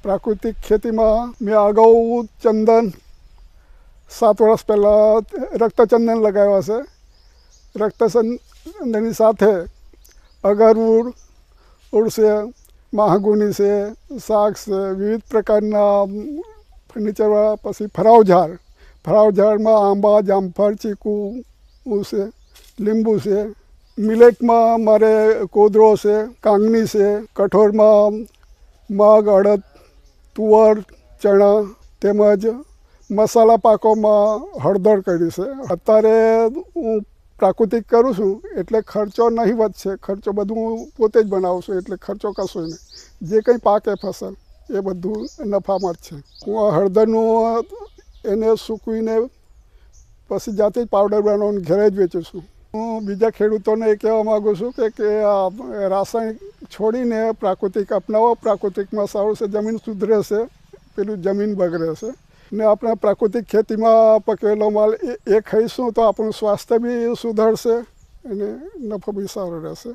પ્રાકૃતિક ખેતીમાં મેં અગાઉ ચંદન 7 વર્ષ પહેલાં રક્તચંદન લગાવ્યા છે. રક્તચંદનની સાથે અગરવુડ છે, મહાગુની છે, શાક છે, વિવિધ પ્રકારના ફર્નિચરવાળા, પછી ફરાવ ઝાડમાં આંબા, જામફળ, ચીકુ છે, લીંબુ છે. મિલેટમાં મારે કોદરો છે, કાંગની છે. કઠોળમાં મગ, અડદ, તુવર, ચણા તેમજ મસાલા પાકોમાં હળદર કરી છે. અત્યારે હું પ્રાકૃતિક કરું છું એટલે ખર્ચો નહિવત છે. ખર્ચો બધું હું પોતે જ બનાવું છું એટલે ખર્ચો કશો નહીં. જે કંઈ પાકે ફસલ એ બધું નફામાં જ છે. હું આ હળદરનું એને સૂકવીને પછી જાતે જ પાવડર બનાવીને ઘરે જ વેચું છું. હું બીજા ખેડૂતોને એ કહેવા માગું છું કે આ રાસાયણિક છોડીને પ્રાકૃતિક અપનાવો. પ્રાકૃતિકમાં સારું છે, જમીન સુધરે છે, પેલું જમીન બગડે છે. ને આપણે પ્રાકૃતિક ખેતીમાં પકવેલો માલ એ ખાઈશું તો આપણું સ્વાસ્થ્ય બી સુધરશે અને નફો બી સારો રહેશે.